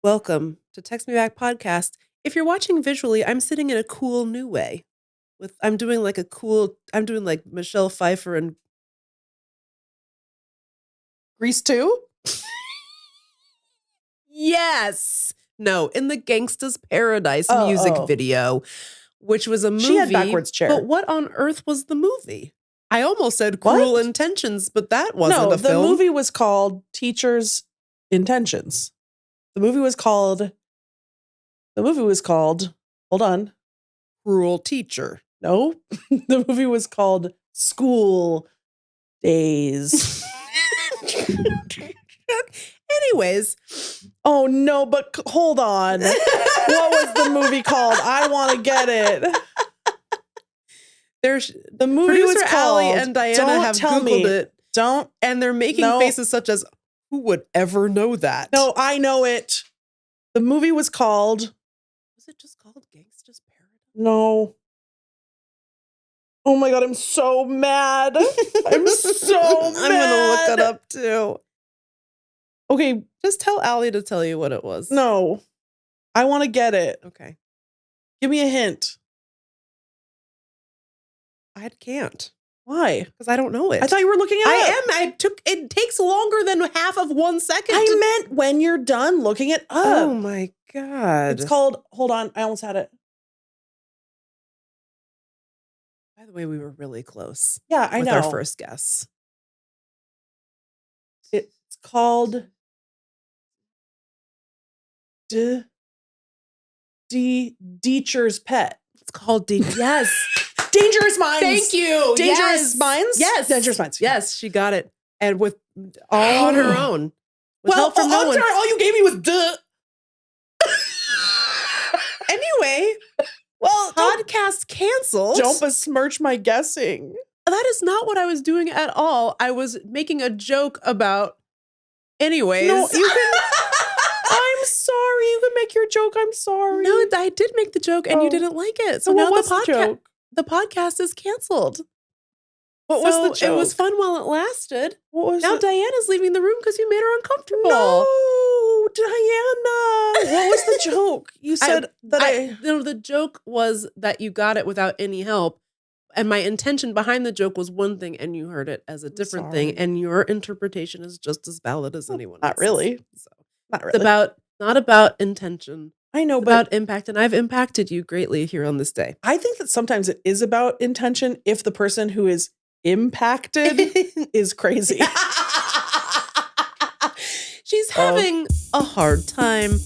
Welcome to Text Me Back podcast. If you're watching visually, I'm sitting in a cool new way. I'm doing like Michelle Pfeiffer and Grease 2? yes. No, in the Gangsta's Paradise music video, which was a movie. She had backwards chair. But what on earth was the movie? I almost said Cruel Intentions, but that wasn't a film. The movie was called Teacher's Intentions. The movie was called, hold on. Cruel Teacher. No, the movie was called School Days. Anyways. Oh no, but hold on. What was the movie called? I want to get it. The movie Producer was called, Allie and Diana have Googled it. And they're making faces such as, who would ever know that? No, I know it. The movie was called. Was it just called Gangsta's Paradise? No. Oh my God, I'm so mad. I'm so mad. I'm going to look it up too. Okay. Just tell Allie to tell you what it was. No. I want to get it. Okay. Give me a hint. I can't. Why? Because I don't know it. I thought you were looking at it. It takes longer than half of 1 second. I meant when you're done looking it up. Oh my God. It's called, hold on, I almost had it. By the way, we were really close. Yeah, I know. With our first guess. It's called Deacher's Pet. It's called Yes. Dangerous Minds. Thank you. Dangerous Minds? Yes. Dangerous Minds. Yes, she got it. And with all on her own. With help from no one. Sorry, all you gave me was duh. Anyway, podcast canceled. Don't besmirch my guessing. That is not what I was doing at all. I was making a joke about. Anyways. No, you can. I'm sorry. You can make your joke. I'm sorry. No, I did make the joke and you didn't like it. So now the podcast is canceled. What was the joke? It was fun while it lasted. What was now Diana's leaving the room because you made her uncomfortable. No, Diana. What was the joke? You said the joke was that you got it without any help. And my intention behind the joke was one thing, and you heard it as a different thing, and your interpretation is just as valid as anyone else's. Not really. So not really. It's not about intention. I know, but about impact, and I've impacted you greatly here on this day. I think that sometimes it is about intention if the person who is impacted is crazy. She's having a hard time.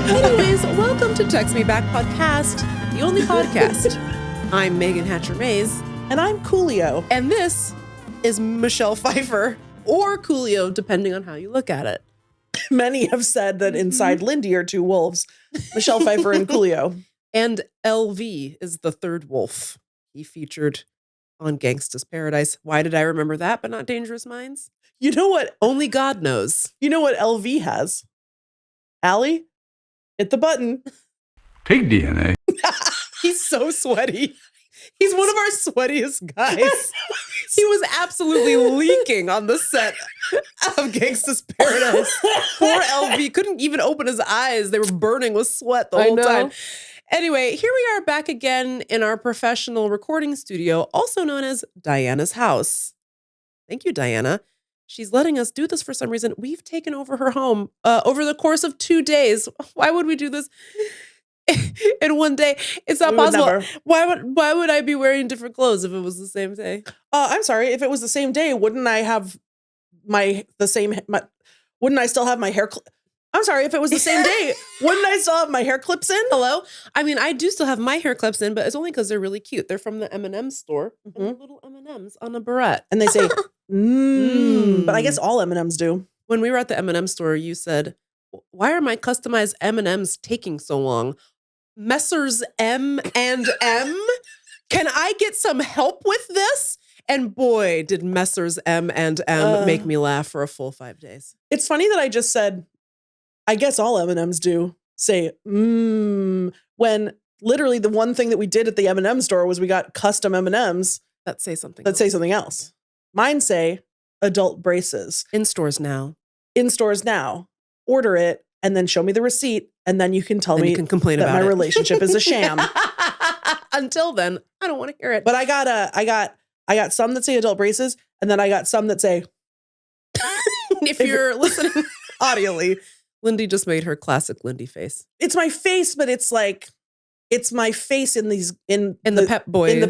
Anyways, welcome to Text Me Back podcast, the only podcast. I'm Megan Hatcher-Mays. And I'm Coolio. And this is Michelle Pfeiffer, or Coolio, depending on how you look at it. Many have said that inside Lindy are two wolves, Michelle Pfeiffer and Coolio. And LV is the third wolf he featured on Gangsta's Paradise. Why did I remember that, but not Dangerous Minds? You know what? Only God knows. You know what LV has? Allie, hit the button. Take DNA. He's so sweaty. He's one of our sweatiest guys. He was absolutely leaking on the set of Gangsta's Paradise. Poor LV couldn't even open his eyes. They were burning with sweat the whole time. Anyway, here we are back again in our professional recording studio, also known as Diana's house. Thank you, Diana. She's letting us do this for some reason. We've taken over her home over the course of 2 days. Why would we do this in one day? It's not possible. Why would I be wearing different clothes if it was the same day? I'm sorry. If it was the same day, wouldn't I have wouldn't I still have my hair? I'm sorry. If it was the same day, wouldn't I still have my hair clips in? Hello? I mean, I do still have my hair clips in, but it's only because they're really cute. They're from the M&M store. And they're little M&Ms on a barrette. And they say, but I guess all M&Ms do. When we were at the M&M store, you said, why are my customized M&Ms taking so long? Messrs. M and M? Can I get some help with this? And boy, did Messrs M and M make me laugh for a full 5 days. It's funny that I just said, I guess all M&Ms do say, when literally the one thing that we did at the M&M store was we got custom M&Ms That say something. that say something else. Mine say adult braces. In stores now. In stores now. Order it and then show me the receipt, and then you can tell me You can complain that about my it. relationship is a sham. Until then, I don't want to hear it. But I got some that say adult braces, and then I got some that say, if you're listening audioly, Lindy just made her classic Lindy face. it's my face, but it's like, it's my face in these In the Pep Boy. the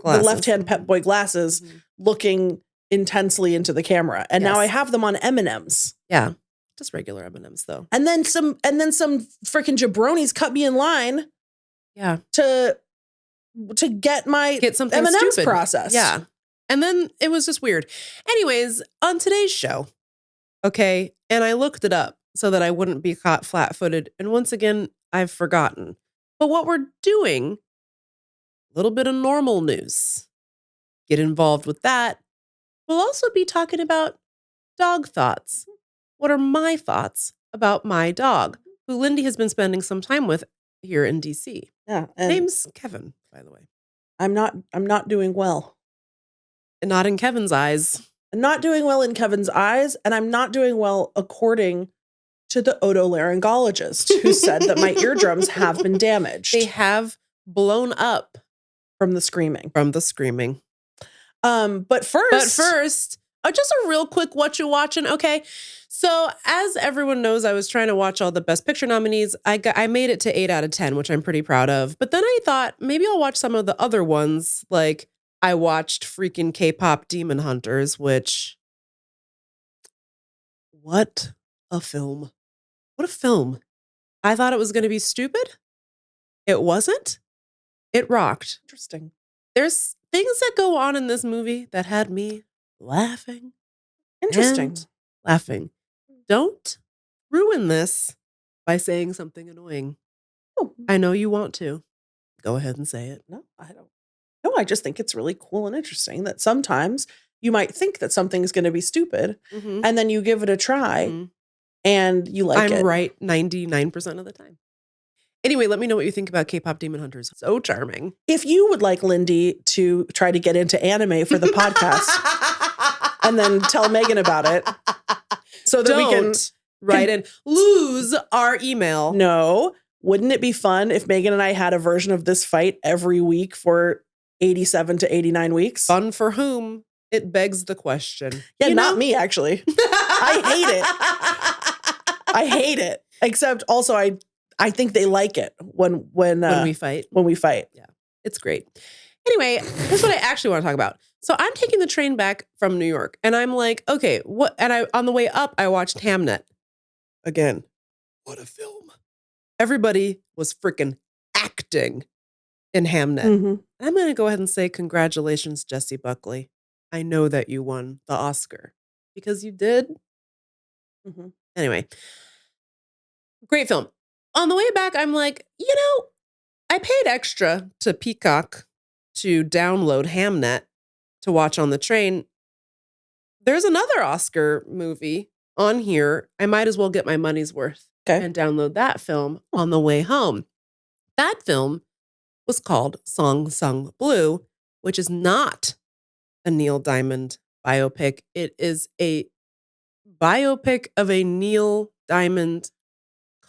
glasses. left-hand Pep Boy glasses, looking intensely into the camera. And now Yes. I have them on M&Ms. Yeah. Just regular M&Ms though. And then some freaking jabronis cut me in line Yeah. to get my Get something M&Ms stupid. processed. Yeah. And then it was just weird. Anyways, on today's show, okay, and I looked it up so that I wouldn't be caught flat-footed. And once again, I've forgotten. But what we're doing, a little bit of normal news. Get involved with that. We'll also be talking about dog thoughts. What are my thoughts about my dog, who Lindy has been spending some time with here in DC? Yeah. And Name's Kevin, by the way. I'm not doing well. And not in Kevin's eyes. I'm not doing well in Kevin's eyes, and I'm not doing well according to the otolaryngologist who said that my eardrums have been damaged They have blown up from the screaming. from the screaming. But first, Just a real quick what you watching, okay? So as everyone knows, I was trying to watch all the Best Picture nominees. I made it to 8 out of 10, which I'm pretty proud of. But then I thought maybe I'll watch some of the other ones. Like I watched freaking K-pop Demon Hunters, which what a film. What a film. I thought it was going to be stupid. It wasn't. It rocked. interesting. There's things that go on in this movie that had me laughing. Interesting. and laughing. Don't ruin this by saying something annoying. Oh, I know you want to. Go ahead and say it. no, I don't. No, I just think it's really cool and interesting that sometimes you might think that something's going to be stupid, and then you give it a try, Mhm. and you like it. I'm right 99% of the time. Anyway, let me know what you think about K-pop Demon Hunters. So charming. If you would like Lindy to try to get into anime for the podcast, and then tell Megan about it, so that we can Don't write in. Lose our email. know. Wouldn't it be fun if Megan and I had a version of this fight every week for 87 to 89 weeks? Fun for whom? It begs the question. Yeah, You not know? me, actually. I hate it. Except also I think they like it when when we fight. when we fight. It's great. Anyway, here's what I actually want to talk about. So I'm taking the train back from New York, and I'm like, okay, what? And on the way up, I watched Hamnet again. What a film! Everybody was freaking acting in Hamnet. Mhm. I'm going to go ahead and say congratulations, Jessie Buckley. I know that you won the Oscar because you did. Mhm. Anyway, great film. On the way back, I'm like, I paid extra to Peacock to download Hamnet to watch on the train. There's another Oscar movie on here. I might as well get my money's worth Okay. and download that film on the way home. That film was called Song Sung Blue, which is not a Neil Diamond biopic. It is a biopic of a Neil Diamond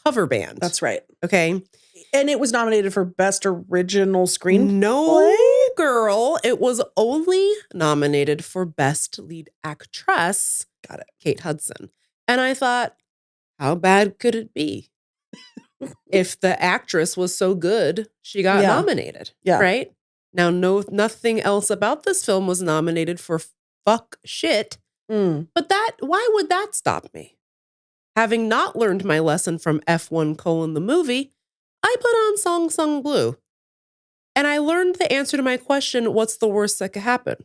cover band. That's right. Okay. And it was nominated for Best Original Screen. No, girl. It was only nominated for Best Lead Actress. Got it. Kate Hudson. And I thought, how bad could it be? If the actress was so good, she got Yeah. nominated. Yeah. Right? Now, nothing else about this film was nominated for fuck shit. Mm. But why would that stop me? Having not learned my lesson from F1: the movie, I put on Song Sung Blue. And I learned the answer to my question, what's the worst that could happen?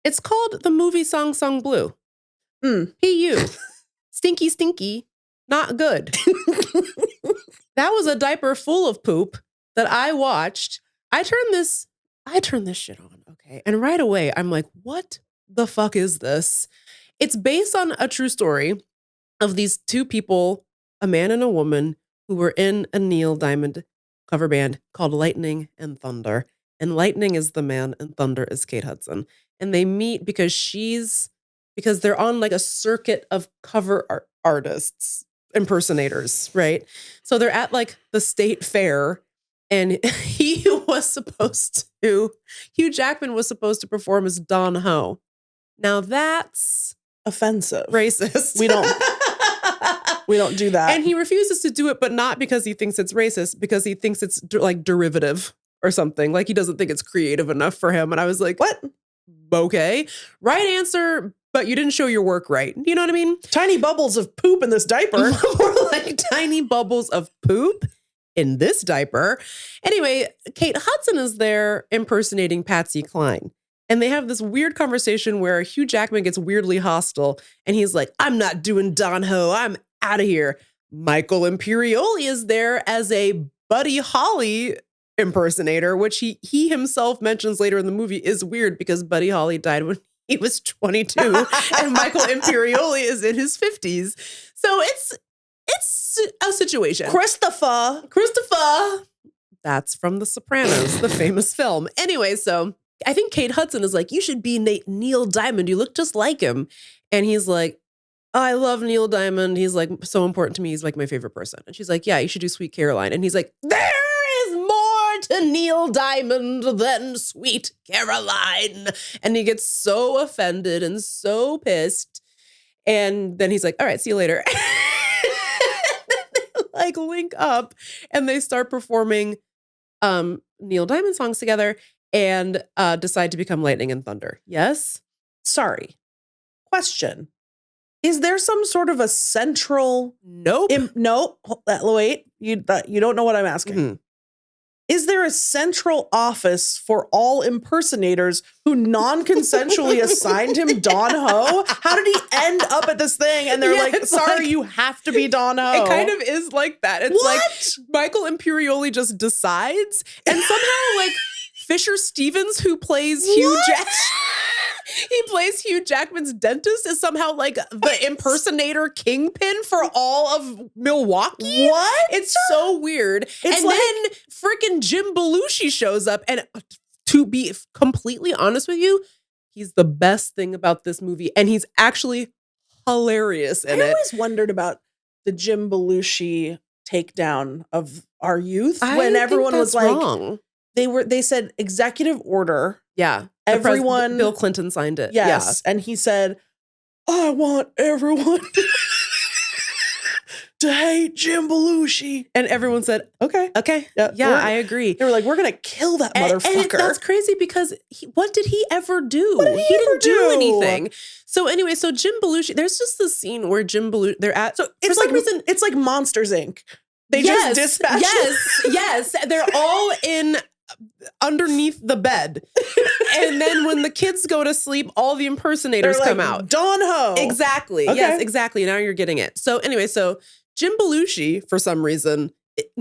It's called the movie Song Sung Blue. Mm. P.U. Stinky, stinky, not good. That was a diaper full of poop that I watched. I turned this shit on, okay? Okay. And right away, I'm like, what the fuck is this? It's based on a true story of these two people, a man and a woman, who were in a Neil Diamond cover band called Lightning and Thunder. And Lightning is the man and Thunder is Kate Hudson. And they meet because they're on like a circuit of cover artists, impersonators, right? So they're at like the state fair, and Hugh Jackman was supposed to perform as Don Ho. Now that's Offensive. racist. We don't do that. And he refuses to do it, but not because he thinks it's racist, because he thinks it's like derivative or something. Like he doesn't think it's creative enough for him. And I was like, what? Okay. Right answer, but you didn't show your work right. You know what I mean? Tiny bubbles of poop in this diaper. More like tiny bubbles of poop in this diaper. Anyway, Kate Hudson is there impersonating Patsy Cline. And they have this weird conversation where Hugh Jackman gets weirdly hostile. And he's like, I'm not doing Don Ho. I'm out of here. Michael Imperioli is there as a Buddy Holly impersonator, which he himself mentions later in the movie is weird because Buddy Holly died when he was 22 and Michael Imperioli is in his 50s. So it's a situation. Christopher. That's from The Sopranos, the famous film. Anyway, so I think Kate Hudson is like, you should be Neil Diamond. You look just like him. And he's like, oh, I love Neil Diamond. He's like so important to me. He's like my favorite person. And she's like, yeah, you should do Sweet Caroline. And he's like, there is more to Neil Diamond than Sweet Caroline. And he gets so offended and so pissed. And then he's like, all right, see you later. Like link up and they start performing Neil Diamond songs together and decide to become Lightning and Thunder. Yes? Sorry. Question. Is there some sort of a central... Nope. No. Wait. You don't know what I'm asking. Mm-hmm. Is there a central office for all impersonators who non-consensually assigned him Don Ho? How did he end up at this thing? And they're like, sorry, you have to be Don Ho. It kind of is like that. It's like Michael Imperioli just decides. And somehow like Fisher Stevens, who plays Hugh Jackman, he plays Hugh Jackman's dentist, is somehow like the impersonator kingpin for all of Milwaukee. What? It's so weird. It's and like- then freaking Jim Belushi shows up. And to be completely honest with you, he's the best thing about this movie. And he's actually hilarious in it. I always wondered about the Jim Belushi takedown of our youth when everyone was like, wrong. They said executive order. Yeah. Everyone, Bill Clinton signed it. Yes. Yeah. And he said, I want everyone to hate Jim Belushi. And everyone said, okay. Yeah, I agree. They were like, we're going to kill that motherfucker. And that's crazy because what did he ever do? He didn't do anything. So anyway, so Jim Belushi, there's just this scene where Jim Belushi, they're at, so it's for some reason, it's like Monsters, Inc. They just dispatch. Yes. They're all in underneath the bed. And then when the kids go to sleep, all the impersonators come out. Don Ho. Exactly. Okay. Yes, exactly. Now you're getting it. So anyway, so Jim Belushi, for some reason,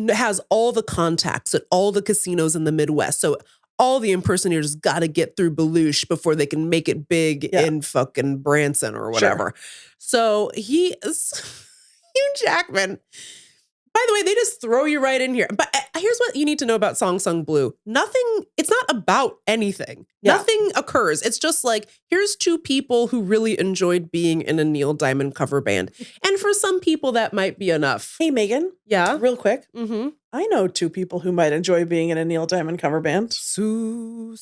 has all the contacts at all the casinos in the Midwest. So all the impersonators got to get through Belushi before they can make it big in fucking Branson or whatever. Sure. So he is Hugh Jackman. By the way, they just throw you right in here. But here's what you need to know about Song Sung Blue. It's not about anything. Yeah. Nothing occurs. It's just like, here's two people who really enjoyed being in a Neil Diamond cover band. And for some people, that might be enough. Hey, Megan. Yeah? Real quick. Mm-hmm. I know two people who might enjoy being in a Neil Diamond cover band. Suleiman.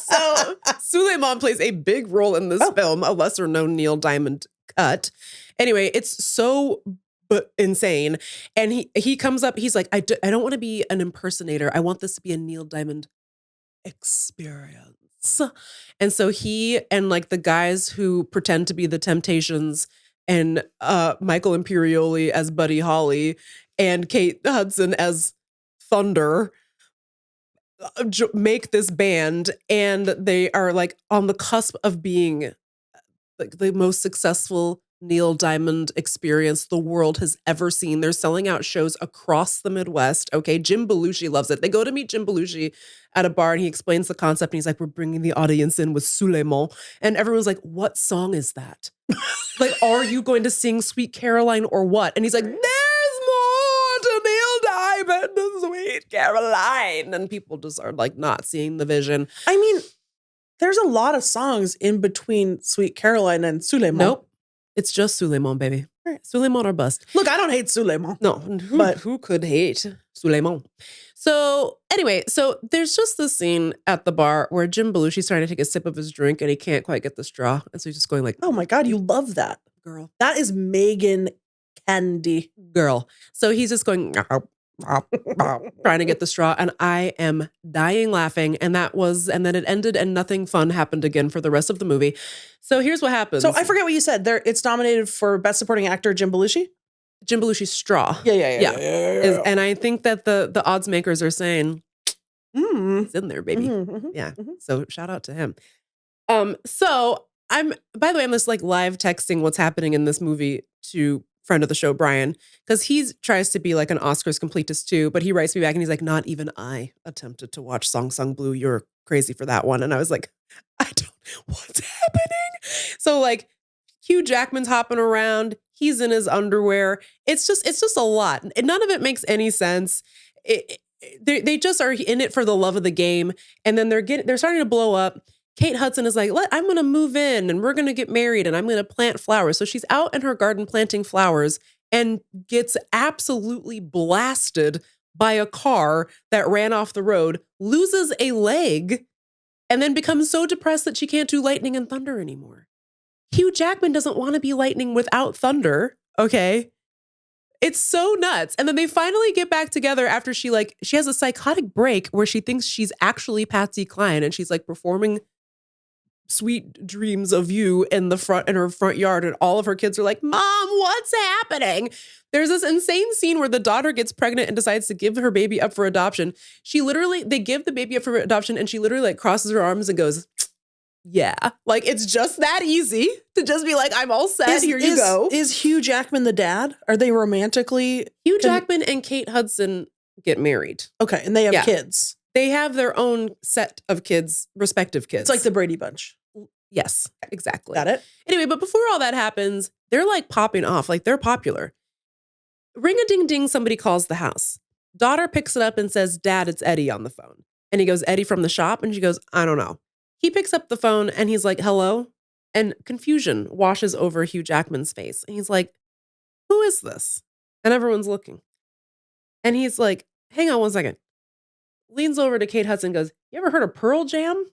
So Suleiman plays a big role in this film, a lesser known Neil Diamond cut. Anyway, it's so insane. And he comes up, he's like, I don't want to be an impersonator. I want this to be a Neil Diamond experience. And so he and like the guys who pretend to be the Temptations and Michael Imperioli as Buddy Holly and Kate Hudson as Thunder make this band, and they are like on the cusp of being like the most successful Neil Diamond experience the world has ever seen. They're selling out shows across the Midwest. Okay, Jim Belushi loves it. They go to meet Jim Belushi at a bar and he explains the concept and he's like, we're bringing the audience in with Suleiman. And everyone's like, what song is that? Like, are you going to sing Sweet Caroline or what? And he's like, there's more to Neil Diamond than Sweet Caroline. And people just are like not seeing the vision. I mean, there's a lot of songs in between Sweet Caroline and Suleiman. Nope. It's just Suleiman, baby. Suleiman or bust. Look, I don't hate Suleiman. No, But who could hate Suleiman? So anyway, so there's just this scene at the bar where Jim Belushi's trying to take a sip of his drink and he can't quite get the straw. And so he's just going like, oh my God, you love that. girl, That is Meagan candy. girl. So he's just going, trying to get the straw. And I am dying laughing. And then it ended and nothing fun happened again for the rest of the movie. So here's what happens. So I forget what you said. It's nominated for Best Supporting Actor, Jim Belushi? Jim Belushi's straw. Yeah. And I think that the odds makers are saying, it's in there, baby. Yeah. So shout out to him. So by the way, I'm just like live texting what's happening in this movie to friend of the show, Brian, because he tries to be like an Oscars completist too, but he writes me back and he's like, not even I attempted to watch Song Sung Blue. You're crazy for that one. And I was like, what's happening? So like Hugh Jackman's hopping around. He's in his underwear. It's just a lot. And none of it makes any sense. They just are in it for the love of the game. And then they're starting to blow up. Kate Hudson is like, I'm going to move in and we're going to get married and I'm going to plant flowers. So she's out in her garden planting flowers and gets absolutely blasted by a car that ran off the road, loses a leg, and then becomes so depressed that she can't do lightning and thunder anymore. Hugh Jackman doesn't want to be lightning without thunder, okay? It's so nuts. And then they finally get back together after she has a psychotic break where she thinks she's actually Patsy Cline and she's like performing Sweet Dreams of You in her front yard, and all of her kids are like, Mom, what's happening? There's this insane scene where the daughter gets pregnant and decides to give her baby up for adoption. They give the baby up for adoption and she literally like crosses her arms and goes, yeah. Like it's just that easy to just be like, I'm all set, here you go. Is Hugh Jackman the dad? Are they romantically? Hugh Jackman and Kate Hudson get married. Okay, and they have kids. They have their own set of kids, respective kids. It's like the Brady Bunch. Yes, exactly. Got it. Anyway, but before all that happens, they're like popping off. Like they're popular. Ring-a-ding-ding, somebody calls the house. Daughter picks it up and says, Dad, it's Eddie on the phone. And he goes, Eddie from the shop? And she goes, I don't know. He picks up the phone and he's like, hello? And confusion washes over Hugh Jackman's face. And he's like, who is this? And everyone's looking. And he's like, hang on one second. Leans over to Kate Hudson and goes, you ever heard of Pearl Jam?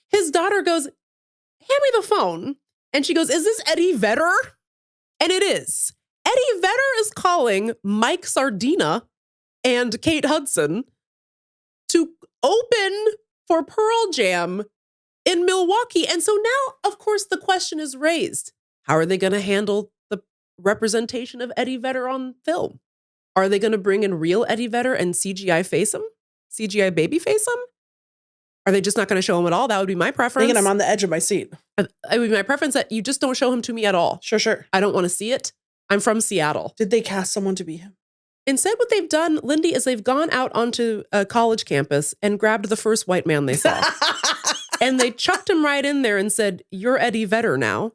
His daughter goes, hand me the phone. And she goes, is this Eddie Vedder? And it is. Eddie Vedder is calling Mike Sardina and Kate Hudson to open for Pearl Jam in Milwaukee. And so now, of course, the question is raised. How are they going to handle the representation of Eddie Vedder on film? Are they going to bring in real Eddie Vedder and CGI face him? CGI baby face him? Are they just not going to show him at all? That would be my preference. Megan, I'm on the edge of my seat. It would be my preference that you just don't show him to me at all. Sure. I don't want to see it. I'm from Seattle. Did they cast someone to be him? Instead, what they've done, Lindy, is they've gone out onto a college campus and grabbed the first white man they saw. And they chucked him right in there and said, you're Eddie Vedder now.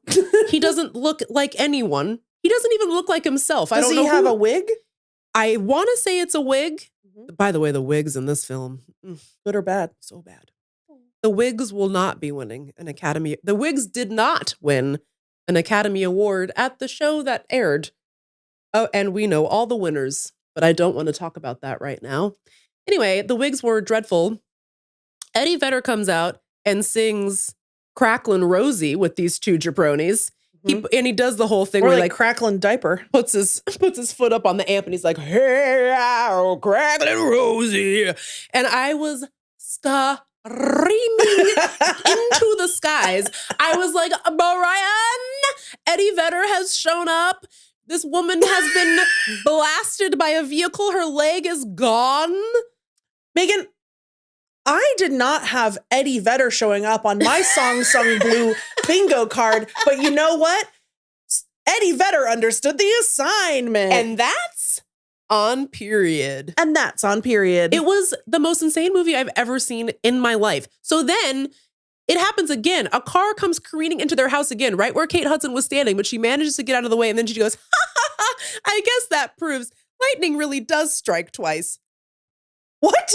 He doesn't look like anyone. He doesn't even look like himself. Does he have a wig? I want to say it's a wig. By the way, the wigs in this film, good or bad? So bad. The wigs will not be winning an Academy. The wigs did not win an Academy Award at the show that aired. Oh, and we know all the winners, but I don't want to talk about that right now. Anyway, the wigs were dreadful. Eddie Vedder comes out and sings Cracklin' Rosie with these two jabronis. He does the whole thing or where like Cracklin' Diaper. Puts his foot up on the amp and he's like, hey, ow, Cracklin' Rosie. And I was screaming into the skies. I was like, Brian, Eddie Vedder has shown up. This woman has been blasted by a vehicle. Her leg is gone. Megan, I did not have Eddie Vedder showing up on my Song Sung Blue bingo card, but you know what? Eddie Vedder understood the assignment. And that's on period. And that's on period. It was the most insane movie I've ever seen in my life. So then it happens again. A car comes careening into their house again, right where Kate Hudson was standing, but she manages to get out of the way. And then she goes, ha ha ha, I guess that proves lightning really does strike twice. What?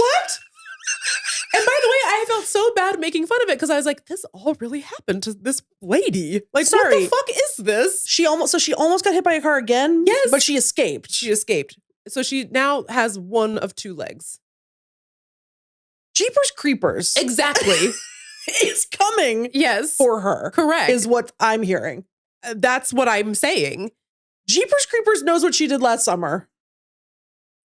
And by the way, I felt so bad making fun of it because I was like, this all really happened to this lady. Like, Sorry. What the fuck is this? She almost got hit by a car again? Yes. But she escaped. She escaped. So she now has one of two legs. Jeepers Creepers. Exactly. Is coming Yes. for her. Correct. Is what I'm hearing. That's what I'm saying. Jeepers Creepers knows what she did last summer.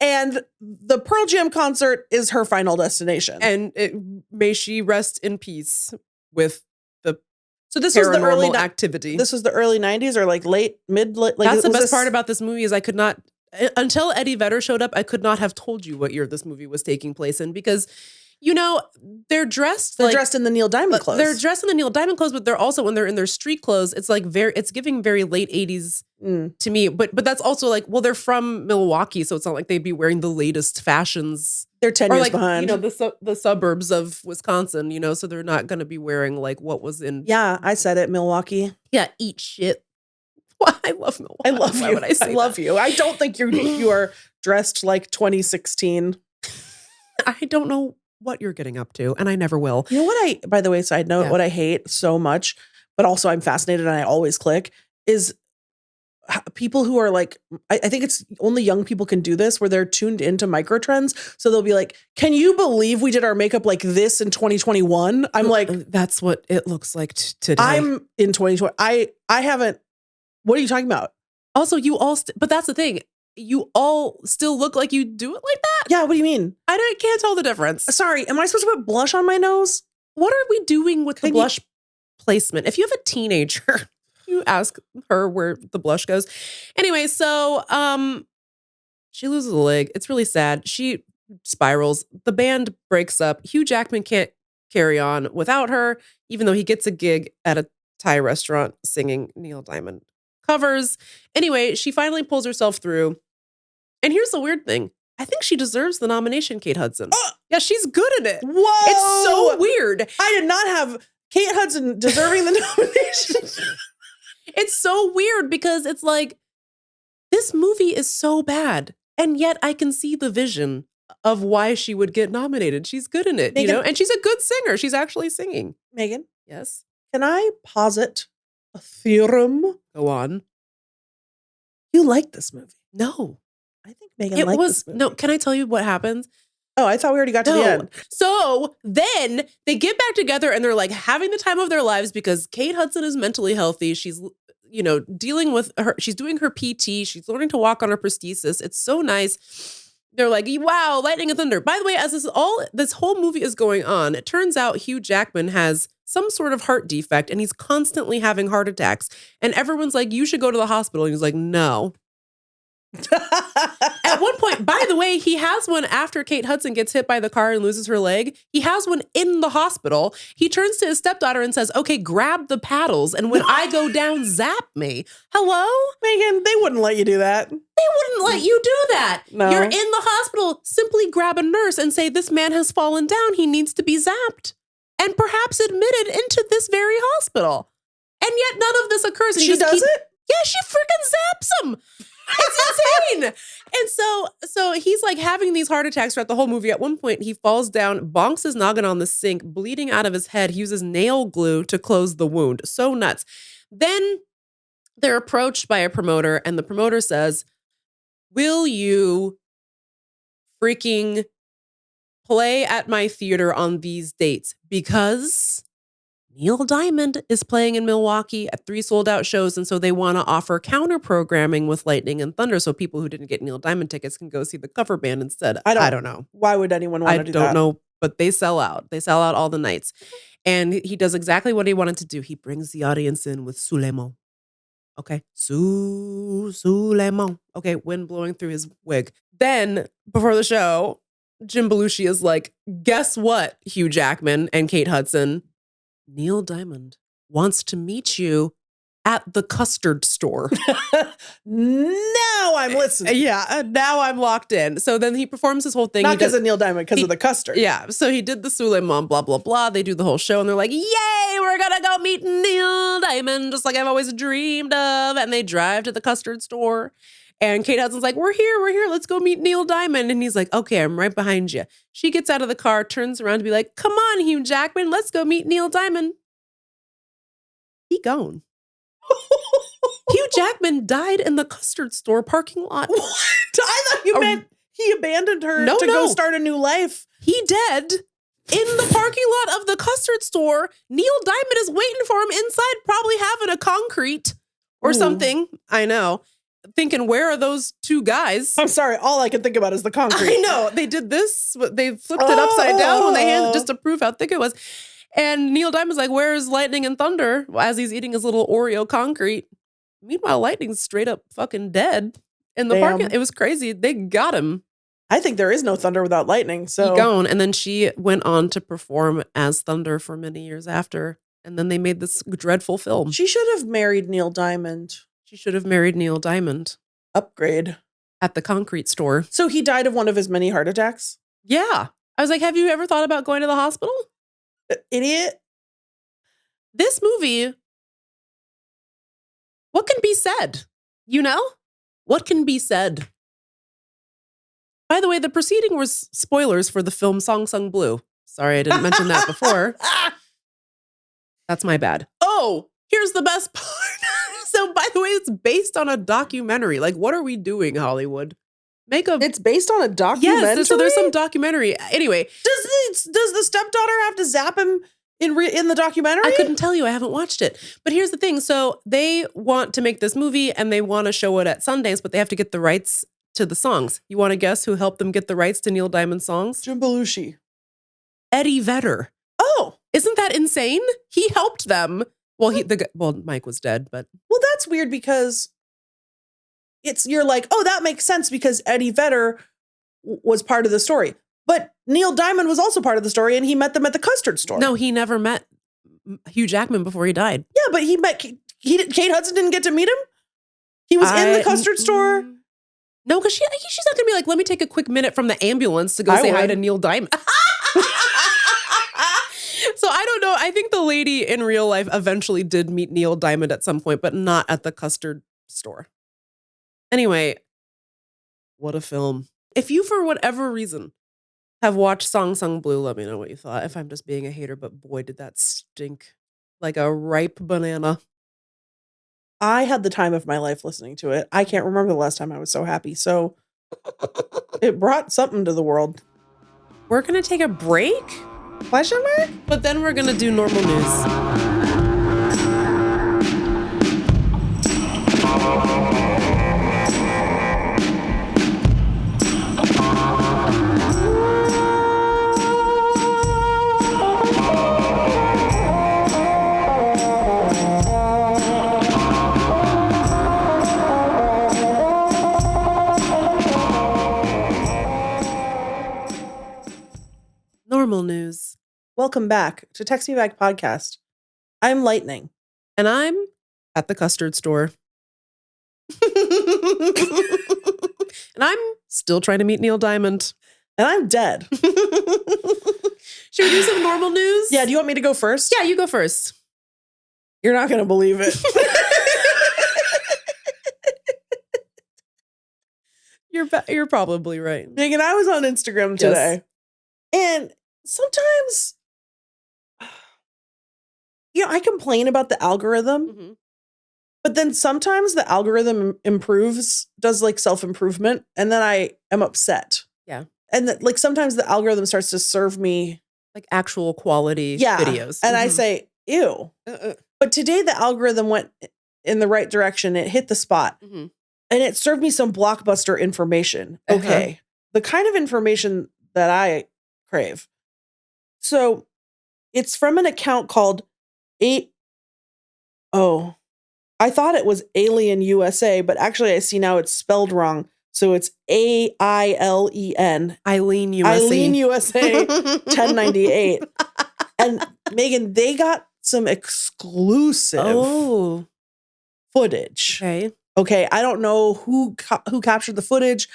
And the Pearl Jam concert is her final destination. And may she rest in peace with the so this was the early activity. This was the early 90s or like mid. Like, that's the best part about this movie is I could not, until Eddie Vedder showed up, I could not have told you what year this movie was taking place in because, you know, they're dressed in the Neil Diamond clothes. They're dressed in the Neil Diamond clothes, but they're also, when they're in their street clothes, it's like it's giving very late 80s to me. But that's also like, well, they're from Milwaukee, so it's not like they'd be wearing the latest fashions. They're 10 years behind. You know, the suburbs of Wisconsin, you know, so they're not going to be wearing like what was in. Yeah, I said it, Milwaukee. Yeah, eat shit. I love Milwaukee. I love Why you. would I say I love that? you. I don't think you are dressed like 2016. I don't know what you're getting up to, and I never will. You know what by the way, side note, what I hate so much, but also I'm fascinated and I always click, is people who are like, I think it's only young people can do this, where they're tuned into micro trends. So they'll be like, can you believe we did our makeup like this in 2021? I'm like, that's what it looks like today. I'm in 2020. I haven't, what are you talking about? Also, you all, but that's the thing. You all still look like you do it like that? Yeah, what do you mean? I can't tell the difference. Sorry, am I supposed to put blush on my nose? What are we doing with the blush placement? If you have a teenager, you ask her where the blush goes. Anyway, so she loses a leg. It's really sad. She spirals. The band breaks up. Hugh Jackman can't carry on without her, even though he gets a gig at a Thai restaurant singing Neil Diamond covers. Anyway, she finally pulls herself through. And here's the weird thing. I think she deserves the nomination, Kate Hudson. Yeah, she's good at it. Whoa. It's so weird. I did not have Kate Hudson deserving the nomination. It's so weird because it's like, this movie is so bad. And yet I can see the vision of why she would get nominated. She's good in it, Meagan, you know? And she's a good singer. She's actually singing. Meagan? Yes? Can I posit a theorem? Go on. You like this movie? No. I think Meagan liked this movie. No, can I tell you what happens? Oh, I thought we already got to the end. So then they get back together and they're like having the time of their lives because Kate Hudson is mentally healthy. She's, you know, dealing with her. She's doing her PT. She's learning to walk on her prosthesis. It's so nice. They're like, wow, lightning and thunder. By the way, as this whole movie is going on, it turns out Hugh Jackman has some sort of heart defect and he's constantly having heart attacks. And everyone's like, you should go to the hospital. And he's like, no. At one point, by the way, he has one after Kate Hudson gets hit by the car and loses her leg. He has one in the hospital. He turns to his stepdaughter and says, okay, grab the paddles. And when I go down, zap me. Hello? Meagan, they wouldn't let you do that. They wouldn't let you do that. No. You're in the hospital. Simply grab a nurse and say, this man has fallen down. He needs to be zapped. And perhaps admitted into this very hospital. And yet none of this occurs. And She does it? Yeah, she freaking zaps him. It's insane. And so he's like having these heart attacks throughout the whole movie. At one point, he falls down, bonks his noggin on the sink, bleeding out of his head. He uses nail glue to close the wound. So nuts. Then they're approached by a promoter, and the promoter says, will you freaking play at my theater on these dates? Because Neil Diamond is playing in Milwaukee at 3 sold-out shows, and so they want to offer counter-programming with Lightning and Thunder so people who didn't get Neil Diamond tickets can go see the cover band instead. I don't know. Why would anyone want to do that? I don't know, but they sell out. They sell out all the nights. And he does exactly what he wanted to do. He brings the audience in with Suleiman. Okay. Suleiman. Okay, wind blowing through his wig. Then, before the show, Jim Belushi is like, guess what, Hugh Jackman and Kate Hudson? Neil Diamond wants to meet you at the custard store. Now I'm listening. Yeah, now I'm locked in. So then he performs his whole thing. Not because of Neil Diamond, because of the custard. Yeah, so he did the Suleiman, blah, blah, blah. They do the whole show, and they're like, yay, we're gonna go meet Neil Diamond, just like I've always dreamed of. And they drive to the custard store. And Kate Hudson's like, we're here, let's go meet Neil Diamond. And he's like, okay, I'm right behind you. She gets out of the car, turns around to be like, come on, Hugh Jackman, let's go meet Neil Diamond. He gone. Hugh Jackman died in the custard store parking lot. What? I thought you meant he abandoned her to go start a new life. He dead in the parking lot of the custard store. Neil Diamond is waiting for him inside, probably having a concrete or something. I know. Thinking, where are those two guys? I'm sorry. All I can think about is the concrete. I know. They did this. They flipped it upside down when they handed just to prove how thick it was. And Neil Diamond's like, where's Lightning and Thunder? As he's eating his little Oreo concrete. Meanwhile, Lightning's straight up fucking dead in the parking. It was crazy. They got him. I think there is no Thunder without Lightning. So He gone. And then she went on to perform as Thunder for many years after. And then they made this dreadful film. She should have married Neil Diamond. She should have married Neil Diamond. Upgrade. At the concrete store. So he died of one of his many heart attacks? Yeah. I was like, have you ever thought about going to the hospital? Idiot. This movie, what can be said? You know? What can be said? By the way, the preceding was spoilers for the film Song Sung Blue. Sorry, I didn't mention that before. That's my bad. Oh, here's the best part. So, by the way, it's based on a documentary. Like, what are we doing, Hollywood? It's based on a documentary? Yes, so there's some documentary. Anyway. Does the stepdaughter have to zap him in the documentary? I couldn't tell you. I haven't watched it. But here's the thing. So they want to make this movie and they want to show it at Sundance, but they have to get the rights to the songs. You want to guess who helped them get the rights to Neil Diamond's songs? Jim Belushi. Eddie Vedder. Oh. Isn't that insane? He helped them. Well, Mike was dead, but. Well, that's weird because you're like, oh, that makes sense because Eddie Vedder was part of the story. But Neil Diamond was also part of the story and he met them at the custard store. No, he never met Hugh Jackman before he died. Yeah, but he met, Kate Hudson didn't get to meet him? He was in the custard store? No, because she's not going to be like, let me take a quick minute from the ambulance to go say hi to Neil Diamond. So I don't know. I think the lady in real life eventually did meet Neil Diamond at some point, but not at the custard store. Anyway, what a film. If you, for whatever reason, have watched Song Sung Blue, let me know what you thought. If I'm just being a hater, but boy, did that stink like a ripe banana. I had the time of my life listening to it. I can't remember the last time I was so happy. So it brought something to the world. We're going to take a break? Question mark? But then we're going to do normal news. Normal news. Welcome back to Text Me Back Podcast. I'm Lightning. And I'm at the custard store. And I'm still trying to meet Neil Diamond. And I'm dead. Should we do some normal news? Yeah, do you want me to go first? Yeah, you go first. You're not going to believe it. You're probably right. Meagan, I was on Instagram today. Yes. And sometimes, I complain about the algorithm. Mm-hmm. But then sometimes the algorithm improves, does like self-improvement, and then I am upset. Yeah. And like sometimes the algorithm starts to serve me like actual quality videos. And I say, ew. But today the algorithm went in the right direction. It hit the spot. Mm-hmm. And it served me some blockbuster information. Okay. The kind of information that I crave. So it's from an account called I thought it was Alien USA, but actually I see now it's spelled wrong. So it's AILEN. Eileen USA. Eileen USA 1098. And Meagan, they got some exclusive footage. Okay. Okay, I don't know who captured the footage,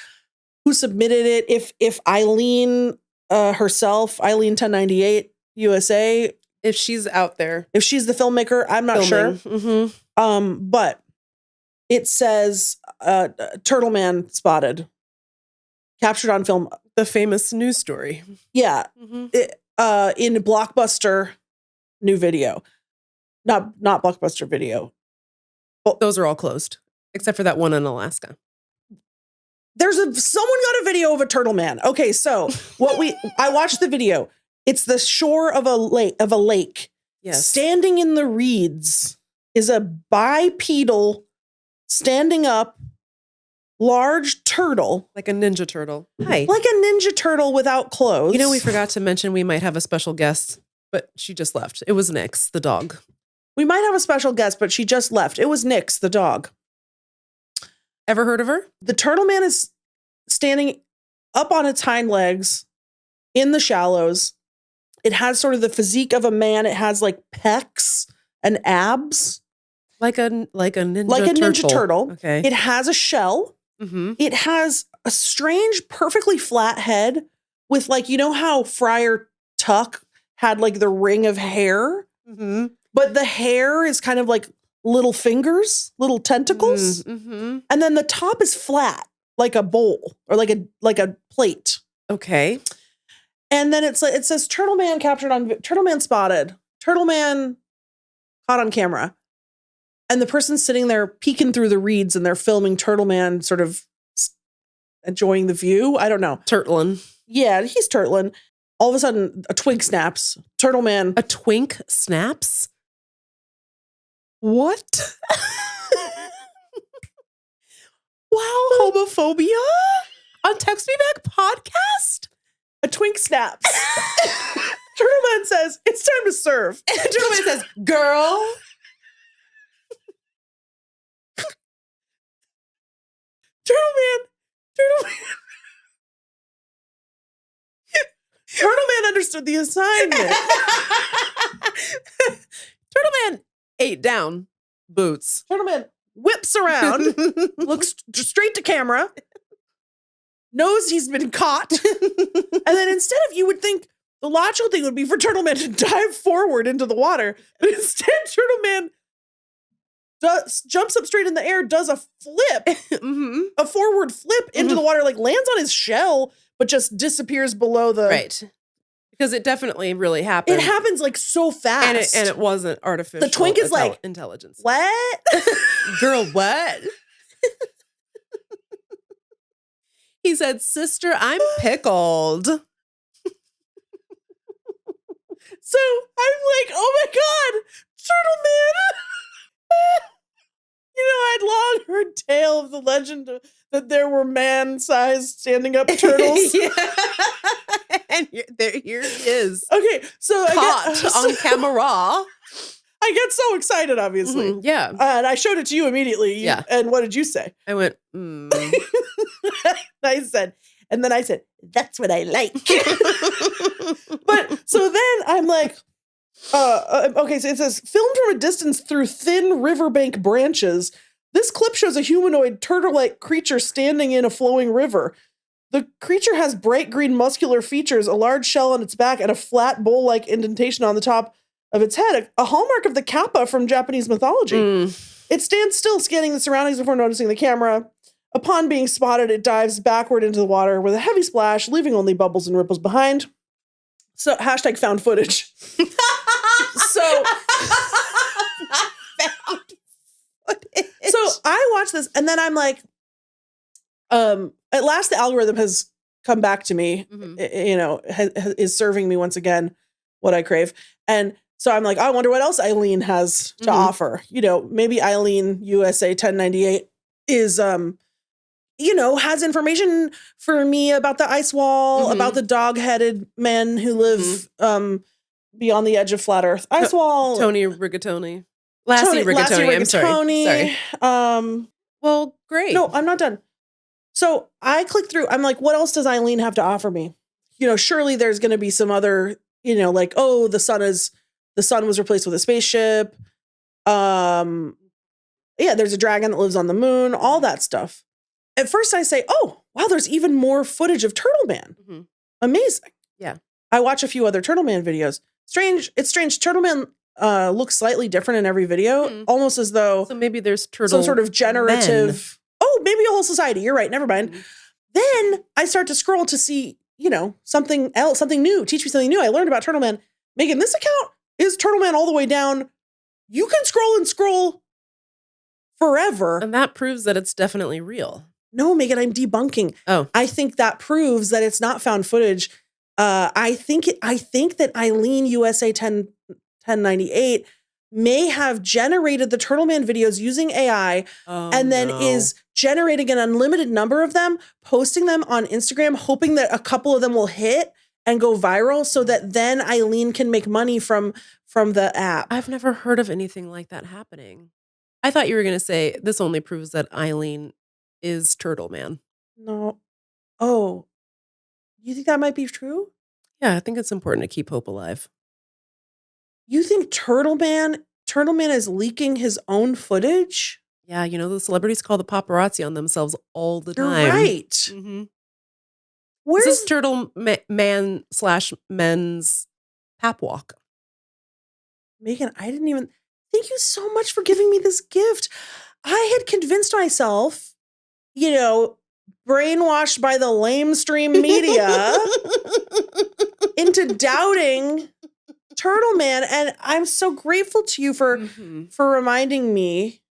who submitted it. If Eileen herself, Eileen 1098 USA, If she's out there. if she's the filmmaker, I'm not sure. Mm-hmm. But it says Turtle Man spotted, captured on film. The famous news story. Yeah, Mm-hmm. in Blockbuster new video, not Blockbuster video. Those are all closed, except for that one in Alaska. Someone got a video of a turtle man. Okay, so I watched the video. It's the shore of a lake. Yes. Standing in the reeds is a bipedal, standing up, large turtle. Like a ninja turtle. Hi. Like a ninja turtle without clothes. You know, we forgot to mention we might have a special guest, but she just left. It was Nix, the dog. We might have a special guest, but she just left. It was Nix, the dog. Ever heard of her? The turtle man is standing up on its hind legs in the shallows. It has sort of the physique of a man. It has like pecs and abs. Like a ninja turtle. Like a ninja turtle. Okay. It has a shell. Mm-hmm. It has a strange, perfectly flat head with like, you know how Friar Tuck had like the ring of hair? Mm-hmm. But the hair is kind of like little fingers, little tentacles. Mm-hmm. And then the top is flat, like a bowl or like a plate. Okay. And then it says Turtle Man spotted, Turtle Man caught on camera. And the person's sitting there peeking through the reeds and they're filming Turtle Man sort of enjoying the view. I don't know. Turtlin. Yeah, he's turtling. All of a sudden, a twink snaps. Turtle Man. A twink snaps? What? Wow, homophobia? On Text Me Back podcast? A twink snaps. Turtle Man says, it's time to serve. Turtle Man says, girl. Turtle Man understood the assignment. Turtle Man ate down boots. Turtle Man whips around, looks straight to camera, knows he's been caught. And then instead of, you would think the logical thing would be for Turtle Man to dive forward into the water. But instead, Turtle Man jumps up straight in the air, does a flip, a forward flip into the water, like lands on his shell, but just disappears below the... Right. Because it definitely really happened. It happens like so fast. And it wasn't artificial. The twink is like, intelligence. What? Girl, what? He said, sister, I'm pickled. So I'm like, oh my God, Turtle Man. You know, I'd long heard tale of the legend that there were man-sized standing up turtles. Yeah. And here he is. Okay, so Caught on camera. I get so excited, obviously. Mm-hmm, yeah. And I showed it to you immediately. Yeah. And what did you say? I went, I said, that's what I like. But so then I'm like, okay, so it says, filmed from a distance through thin riverbank branches. This clip shows a humanoid turtle-like creature standing in a flowing river. The creature has bright green muscular features, a large shell on its back, and a flat bowl-like indentation on the top of its head, a hallmark of the kappa from Japanese mythology. It stands still, scanning the surroundings before noticing the camera. Upon being spotted, it dives backward into the water with a heavy splash, leaving only bubbles and ripples behind. So, hashtag found footage. So I watch this and then I'm like, at last the algorithm has come back to me, you know, is serving me once again what I crave. And so I'm like, I wonder what else Eileen has to offer. You know, maybe Eileen USA 1098 is, you know, has information for me about the ice wall, about the dog-headed men who live beyond the edge of flat Earth. Ice wall. Tony Rigatoni. Lassie Rigatoni. I'm sorry. Well, Well, great. no, I'm not done. So I click through. I'm like, what else does Eileen have to offer me? Surely there's going to be some other, like, oh, the sun was replaced with a spaceship. Yeah, there's a dragon that lives on the moon, all that stuff. At first I say, oh, wow, there's even more footage of Turtle Man. Mm-hmm. Amazing. Yeah. I watch a few other Turtle Man videos. It's strange. Turtle Man looks slightly different in every video, almost as though so maybe there's some sort of generative. men. Oh, maybe a whole society. You're right. Never mind. Then I start to scroll to see, something else, something new. Teach me something new. I learned about Turtle Man. Meagan, this account is Turtle Man all the way down. You can scroll forever. And that proves that it's definitely real. No, Meagan, I'm debunking. Oh. I think that proves that it's not found footage. I think that Eileen USA 1098 may have generated the Turtle Man videos using AI and then is generating an unlimited number of them, posting them on Instagram, hoping that a couple of them will hit and go viral so that then Eileen can make money from the app. I've never heard of anything like that happening. I thought you were going to say this only proves that Eileen is Turtle Man. No. Oh, you think that might be true? Yeah, I think it's important to keep hope alive. You think Turtle Man is leaking his own footage? Yeah, the celebrities call the paparazzi on themselves all the You're time. right. Mm-hmm. Where's This is Turtle Man/men's pap walk. Meagan, I didn't even thank you so much for giving me this gift. I had convinced myself, brainwashed by the lamestream media into doubting Turtle Man. And I'm so grateful to you for reminding me.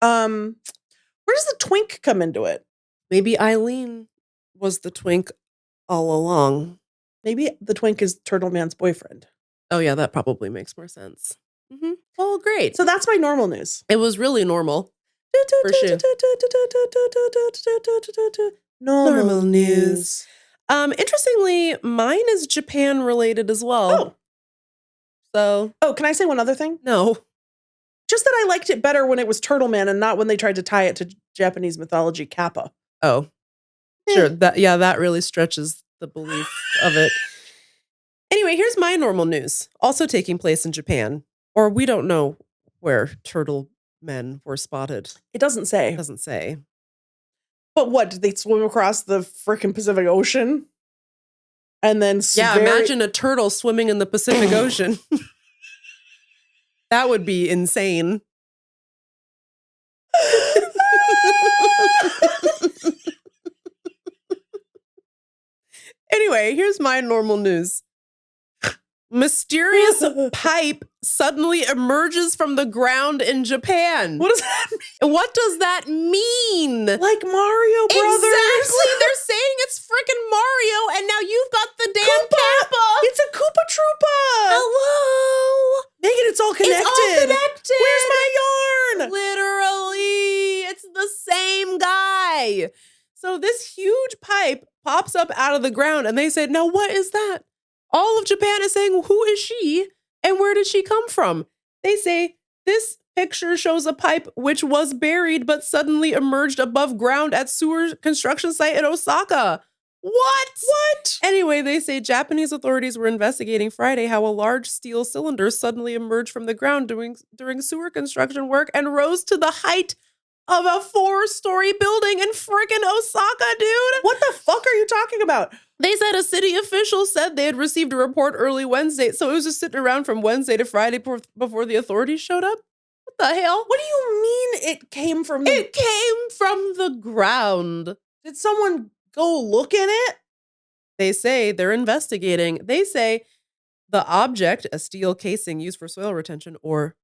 Where does the twink come into it? Maybe Eileen was the twink all along. Maybe the twink is Turtle Man's boyfriend. Oh, yeah, that probably makes more sense. Mm-hmm. Well, great. So that's my normal news. It was really normal. For sure. Normal news. Interestingly, mine is Japan related as well. Oh, can I say one other thing? No. Just that I liked it better when it was Turtle Man and not when they tried to tie it to Japanese mythology Kappa. Oh, sure. That really stretches the belief of it. Anyway, here's my normal news, also taking place in Japan, or we don't know where turtle men were spotted. It doesn't say. It doesn't say. But what, did they swim across the frickin' Pacific Ocean? And then imagine a turtle swimming in the Pacific Ocean. That would be insane. Anyway, here's my normal news. Mysterious pipe suddenly emerges from the ground in Japan. What does that mean? What does that mean? Like Mario Brothers? Exactly. They're saying it's freaking Mario, and now you've got the damn Kappa. It's a Koopa Troopa. Hello. Meagan, it's all connected. It's all connected. Where's my yarn? Literally, it's the same guy. So this huge pipe pops up out of the ground, and they said, now what is that? All of Japan is saying, who is she and where did she come from? They say, this picture shows a pipe which was buried but suddenly emerged above ground at sewer construction site in Osaka. What? Anyway, they say Japanese authorities were investigating Friday how a large steel cylinder suddenly emerged from the ground during sewer construction work and rose to the height of a 4-story building in frickin' Osaka, dude. What the fuck are you talking about? They said a city official said they had received a report early Wednesday, so it was just sitting around from Wednesday to Friday before the authorities showed up. What the hell? What do you mean it came from It came from the ground. Did someone go look in it? They say they're investigating. They say the object, a steel casing used for soil retention, or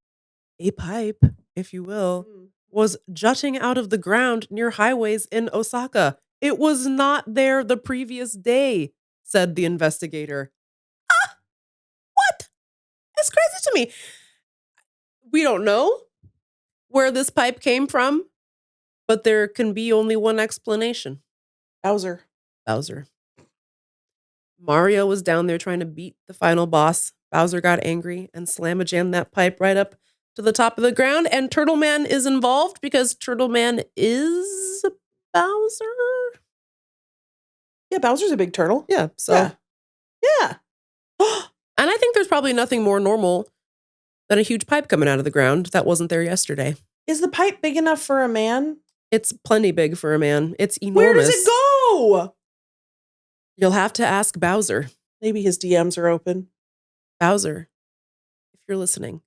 a pipe, if you will, was jutting out of the ground near highways in Osaka. It was not there the previous day, said the investigator. What? That's crazy to me. We don't know where this pipe came from, but there can be only one explanation. Bowser. Mario was down there trying to beat the final boss. Bowser got angry and slam-a-jammed that pipe right up to the top of the ground, and Turtle Man is involved because Turtle Man is Bowser. Yeah, Bowser's a big turtle. Yeah. So, Yeah. Yeah. and I think there's probably nothing more normal than a huge pipe coming out of the ground that wasn't there yesterday. Is the pipe big enough for a man? It's plenty big for a man. It's enormous. Where does it go? You'll have to ask Bowser. Maybe his DMs are open. Bowser, if you're listening,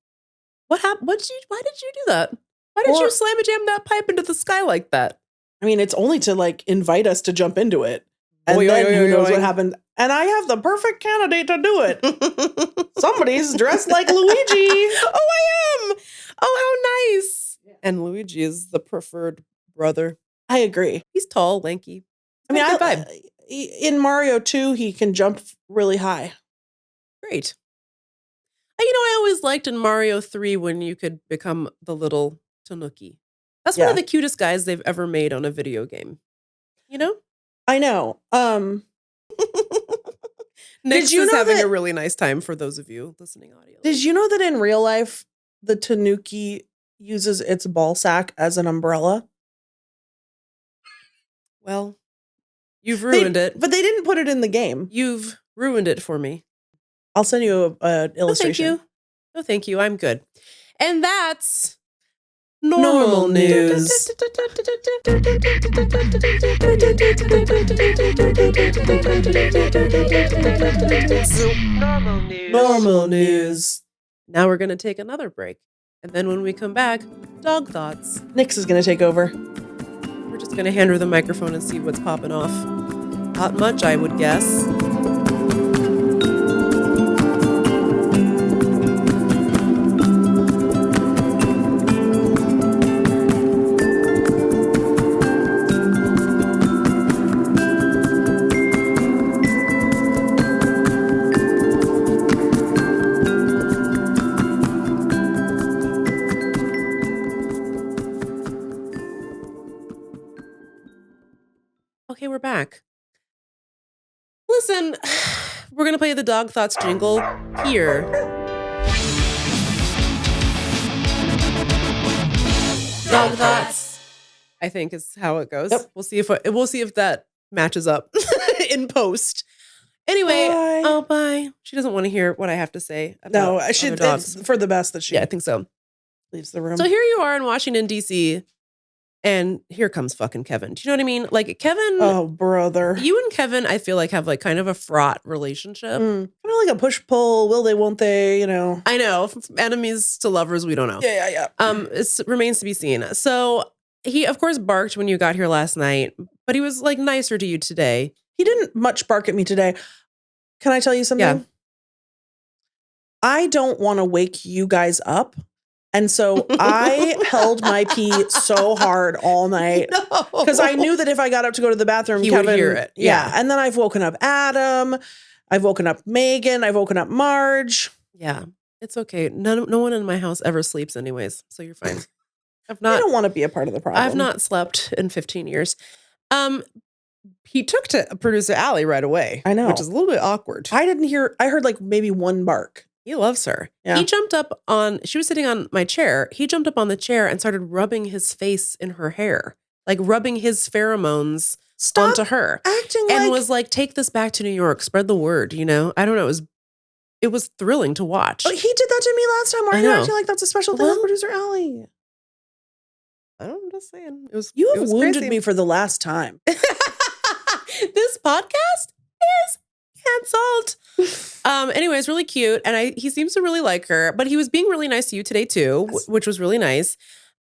what happened? Why did you do that? Why did you slam a jam that pipe into the sky like that? I mean, it's only to like invite us to jump into it. And Oy, then oy, who oy, knows oy. what happened. And I have the perfect candidate to do it. Somebody's dressed like Luigi. Oh, I am. Oh, how nice. And Luigi is the preferred brother. I agree. He's tall, lanky. I mean, Good vibe. In Mario 2, he can jump really high. Great. I always liked in Mario 3 when you could become the little Tanuki. That's one of the cutest guys they've ever made on a video game. You know? I know. Nix you is know having that- a really nice time for those of you listening audio. Did you know that in real life, the Tanuki uses its ball sack as an umbrella? Well, you've ruined it. But they didn't put it in the game. You've ruined it for me. I'll send you an illustration. No, thank you. No, thank you. I'm good. And that's Normal news. Normal news. Now we're going to take another break. And then when we come back, dog thoughts. Nix is going to take over. We're just going to hand her the microphone and see what's popping off. Not much, I would guess. Okay, we're back. Listen, we're going to play the Dog Thoughts jingle here. Dog Thoughts, I think is how it goes. Yep. We'll see if that matches up in post. Anyway, Bye. bye. She doesn't want to hear what I have to say about No, other dogs. it's for the best that she Yeah, I think so. leaves the room. So here you are in Washington, D.C., and here comes fucking Kevin. Do you know what I mean? Like, Kevin, Oh, brother. you and Kevin, I feel like, have like kind of a fraught relationship. Kind of like a push-pull, will they, won't they, you know. I know. From enemies to lovers, we don't know. Yeah. It remains to be seen. So he, of course, barked when you got here last night, but he was like nicer to you today. He didn't much bark at me today. Can I tell you something? Yeah. I don't want to wake you guys up. And so I held my pee so hard all night because I knew that if I got up to go to the bathroom, He Kevin would hear it. Yeah. Yeah. And then I've woken up Adam. I've woken up Megan. I've woken up Marge. Yeah, it's okay. No one in my house ever sleeps anyways, so you're fine. I don't want to be a part of the problem. I've not slept in 15 years. He took to producer Allie right away. I know. Which is a little bit awkward. I heard like maybe one bark. He loves her. Yeah. He jumped up she was sitting on my chair. He jumped up on the chair and started rubbing his face in her hair, like rubbing his pheromones onto her. Acting And like was like, take this back to New York, spread the word, you know? I don't know. It was thrilling to watch. Oh, he did that to me last time. Why are I you know. acting like that's a special thing Well, with producer Allie? I'm just saying. It was You it have was wounded crazy. me for the last time. This podcast is canceled. Anyway, it's really cute. And he seems to really like her, but he was being really nice to you today too, which was really nice.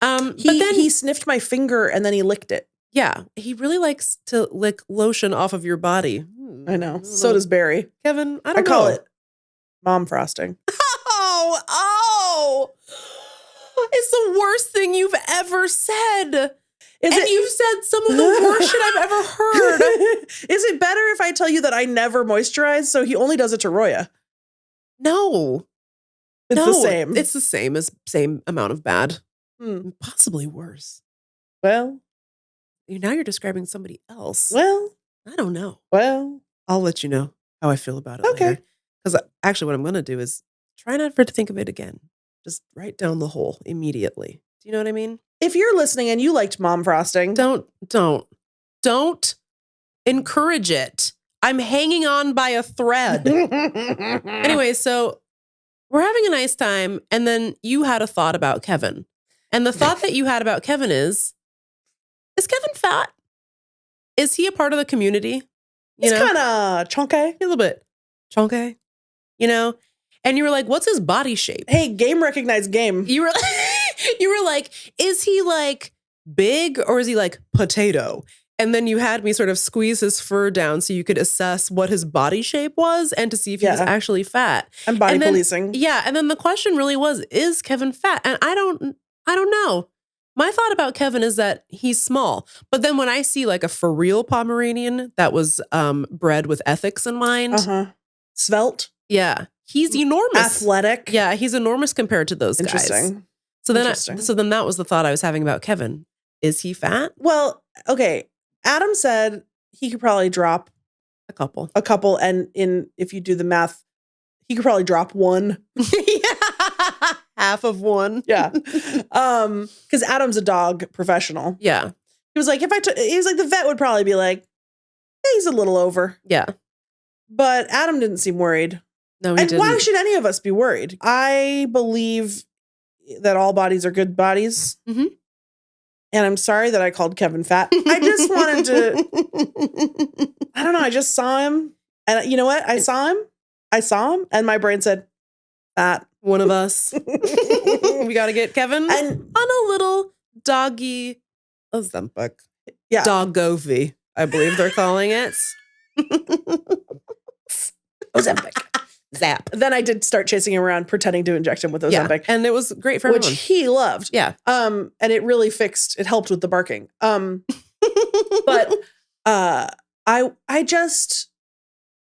But then He sniffed my finger and then he licked it. yeah, he really likes to lick lotion off of your body. I know. So does Barry. Kevin. I I don't know. call it mom frosting. Oh, it's the worst thing you've ever said. You've said some of the worst shit I've ever heard. Is it better if I tell you that I never moisturize? So he only does it to Roya. No. It's the same. It's the same amount of bad. Hmm. Possibly worse. Well, Now you're describing somebody else. well, I don't know. well. I'll let you know how I feel about it Okay. later. Because actually what I'm going to do is try not to think of it again. Just write down the hole immediately. Do you know what I mean? If you're listening and you liked mom frosting, Don't. Don't encourage it. I'm hanging on by a thread. Anyway, so we're having a nice time. And then you had a thought about Kevin. And the thought that you had about Kevin is Kevin fat? Is he a part of the community? He's kind of chunky. A little bit chunky, you know? And you were like, what's his body shape? Hey, game recognized game. You were like, is he like big or is he like potato? And then you had me sort of squeeze his fur down so you could assess what his body shape was and to see if he was actually fat. I'm body policing. Yeah. And then the question really was, is Kevin fat? And I don't know. My thought about Kevin is that he's small. But then when I see like a for real Pomeranian that was bred with ethics in mind. Svelte. Yeah. He's enormous. Athletic. Yeah. He's enormous compared to those guys. Interesting. So then that was the thought I was having about Kevin. Is he fat? Well, okay. Adam said he could probably drop a couple. And if you do the math, he could probably drop one. Half of one. Yeah. Because Adam's a dog professional. Yeah. He was like, he was like, the vet would probably be like, hey, he's a little over. Yeah. But Adam didn't seem worried. No, he didn't. Why should any of us be worried? I believe that all bodies are good bodies. Mm-hmm. And I'm sorry that I called Kevin fat. I just wanted to, I don't know. I just saw him. And you know what? I saw him. And my brain said, fat. One of us. We got to get Kevin on a little doggy ozempic. Yeah. Dog-govy, I believe they're calling it. Ozempic. Zap. Then I did start chasing him around, pretending to inject him with Ozempic. And it was great for everyone. Which he loved. Yeah. And it really it helped with the barking. But I just,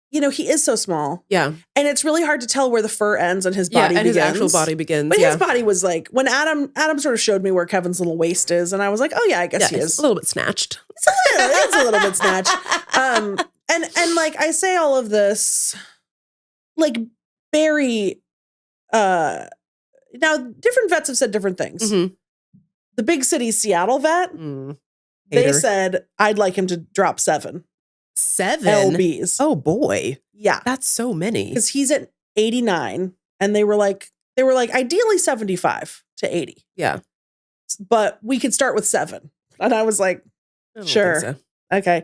he is so small. Yeah. And it's really hard to tell where the fur ends and his body begins. His actual body begins. But his body was like, when Adam sort of showed me where Kevin's little waist is, and I was like, oh yeah, I guess he is. A little bit snatched. It's a little bit snatched. And like I say all of this, like very now different vets have said different things. Mm-hmm. The big city Seattle vet, they said I'd like him to drop 7. 7 lbs. Oh boy. Yeah. That's so many. Because he's at 89 and they were like ideally 75 to 80. Yeah. But we could start with 7. And I was like, sure. So. Okay.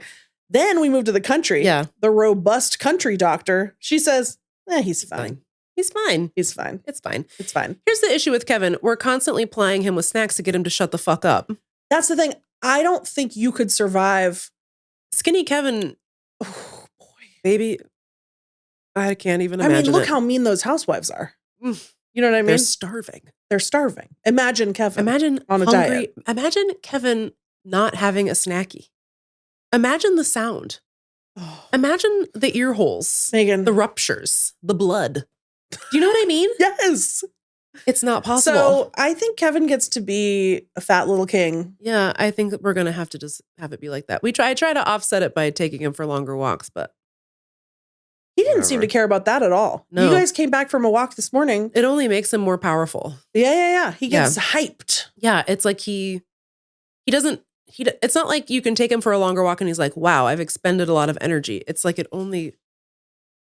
Then we moved to the country. Yeah. The robust country doctor, she says, he's fine. He's fine. He's fine. It's fine. It's fine. Here's the issue with Kevin. We're constantly plying him with snacks to get him to shut the fuck up. That's the thing. I don't think you could survive. Skinny Kevin. Oh, boy. Baby. I can't even imagine. Look how mean those housewives are. You know what I mean? They're starving. They're starving. Imagine Kevin. Imagine on a diet. Imagine Kevin not having a snacky. Imagine the sound. Oh. Imagine the ear holes. Meagan. The ruptures. The blood. Do you know what I mean? Yes. It's not possible. So I think Kevin gets to be a fat little king. Yeah, I think we're going to have to just have it be like that. I try to offset it by taking him for longer walks, but he didn't seem to care about that at all. No. You guys came back from a walk this morning. It only makes him more powerful. Yeah. He gets hyped. Yeah, it's like he doesn't, it's not like you can take him for a longer walk and he's like, wow, I've expended a lot of energy. It's like it only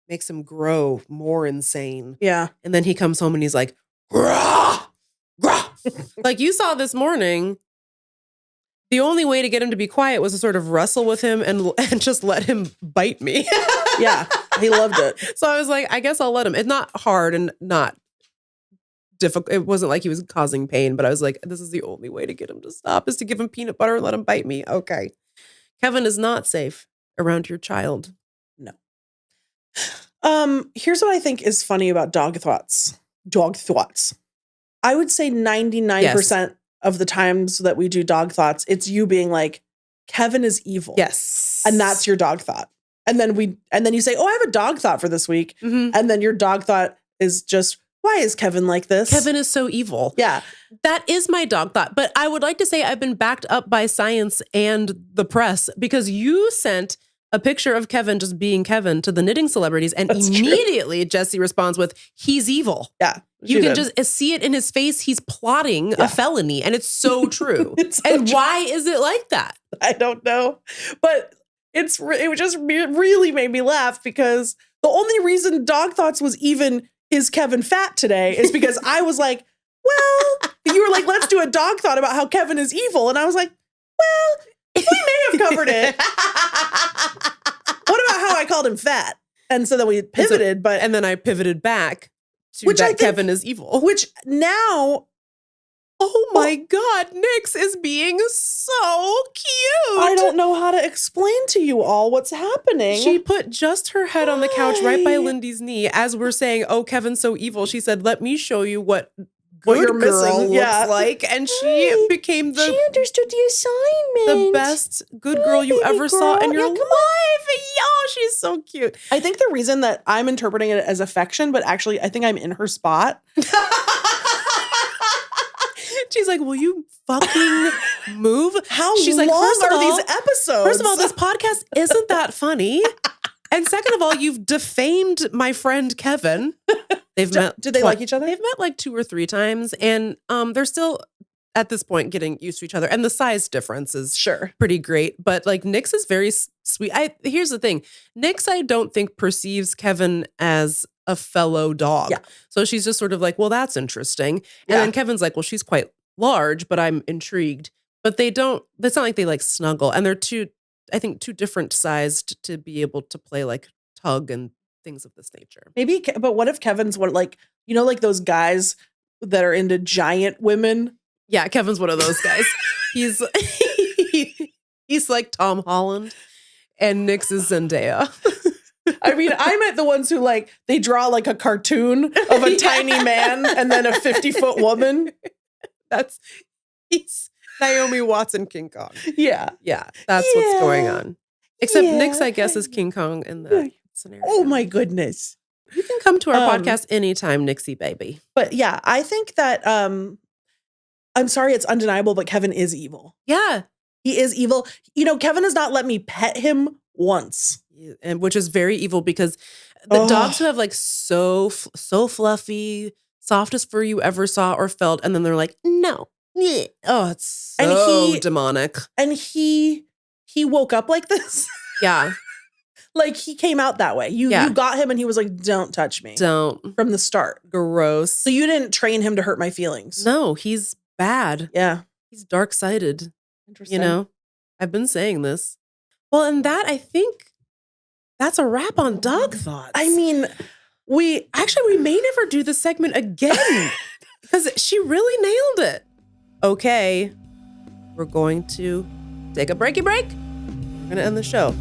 makes him grow more insane. Yeah. And then he comes home and he's like, grah, grah. Like you saw this morning, the only way to get him to be quiet was to sort of wrestle with him and just let him bite me. Yeah, he loved it. So I was like, I guess I'll let him. It's not hard and not difficult. It wasn't like he was causing pain, but I was like, this is the only way to get him to stop is to give him peanut butter and let him bite me. Okay. Kevin is not safe around your child. No. Here's what I think is funny about dog thoughts. I would say 99% of the times that we do dog thoughts, it's you being like, Kevin is evil. Yes. And that's your dog thought. And then you say, oh, I have a dog thought for this week. Mm-hmm. And then your dog thought is just, why is Kevin like this? Kevin is so evil. Yeah. That is my dog thought. But I would like to say I've been backed up by science and the press because you sent a picture of Kevin just being Kevin to the knitting celebrities. And That's true. immediately Jessie responds with, he's evil. Yeah. You can just see it in his face. He's plotting a felony. And it's so true. It's so and true. why is it like that? I don't know. But it just really made me laugh because the only reason Dog Thoughts was even is Kevin fat today is because I was like, well, you were like, let's do a dog thought about how Kevin is evil. And I was like, well, we may have covered it. What about how I called him fat? And so then we pivoted, and then I pivoted back to Which I think- Kevin is evil. which now, Oh my God, Nyx is being so cute. I don't know how to explain to you all what's happening. She put just her head on the couch right by Why? Lindy's knee as we're saying, oh, Kevin's so evil. She said, let me show you what What good you're girl missing. looks Yeah. like. And she Why? became She the understood the assignment. best good girl you baby ever saw in girl. your Yeah, life. come Yo, she's so cute. I think the reason that I'm interpreting it as affection, but actually I think I'm in her spot. She's like, will you fucking move? How She's like, long first of are all- these episodes? First of all, this podcast isn't that funny. And second of all, you've defamed my friend Kevin. They've met. Did they like each other? They've met like 2 or 3 times, and they're still at this point getting used to each other. And the size difference is Sure. pretty great. But like Nyx is very sweet. Here's the thing: Nyx, I don't think perceives Kevin as a fellow dog. Yeah. So she's just sort of like, well, that's interesting. And Yeah. then Kevin's like, well, she's quite large, but I'm intrigued. But they don't. It's not like they like snuggle, and they're too different sized to be able to play like tug and things of this nature. Maybe, but what if Kevin's like those guys that are into giant women? Yeah, Kevin's one of those guys. He's he's like Tom Holland, and Nyx is Zendaya. I mean, I meant the ones who like they draw like a cartoon of a tiny man and then a 50-foot woman. He's Naomi Watts and King Kong. Yeah. Yeah, that's what's going Yeah. on. Except Yeah. Nyx, I guess, is King Kong in that scenario. Oh my goodness. You can come to our Um, podcast anytime, Nixie baby. But yeah, I think that I'm sorry, it's undeniable, but Kevin is evil. Yeah, He is evil. Kevin has not let me pet him once. and which is very evil because the Ugh. dogs who have like so fluffy, softest fur you ever saw or felt, and then they're like, no. Yeah. Oh, it's And so he- demonic. And he woke up like this. Yeah, Like he came out that way. You Yeah. got him and he was like, don't touch me don't. from the start. Gross. So you didn't train him to hurt my feelings. No, he's bad. Yeah. He's dark-sided. Interesting. I've been saying this. Well, and that, I think, that's a wrap on dog thoughts. I mean, we may never do this segment again because she really nailed it. Okay, we're going to take a breaky break. We're going to end the show.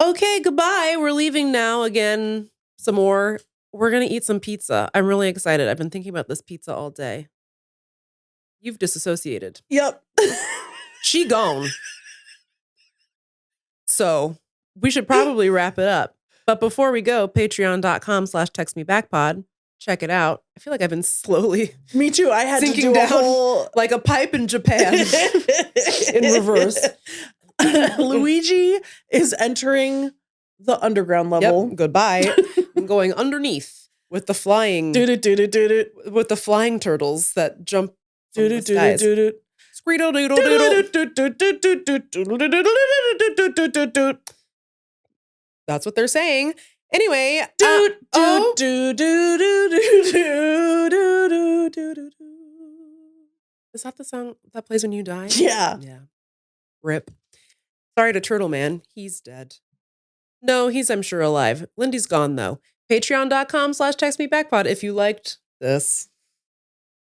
Okay, goodbye. We're leaving now. Again, some more. We're going to eat some pizza. I'm really excited. I've been thinking about this pizza all day. You've disassociated. Yep. She gone. So we should probably wrap it up. But before we go, patreon.com/textmebackpod. Check it out. I feel like I've been slowly Me too. I had to Sinking do a down. whole like a pipe in Japan in reverse. Luigi is entering the underground level. Yep, goodbye. I'm going underneath with the flying Do-do-do-do-do-do. with the flying turtles that jump from the skies. Do-do-do-do-do. Screedle doodle doodle. That's what they're saying. Anyway, Do, oh. do, do, do, do, do, do, do, do, do. Is that the song that plays when you die? Yeah. Yeah. Rip. Sorry to Turtle Man. He's dead. No, he's, I'm sure, alive. Lindy's gone, though. Patreon.com/textmebackpod if you liked this.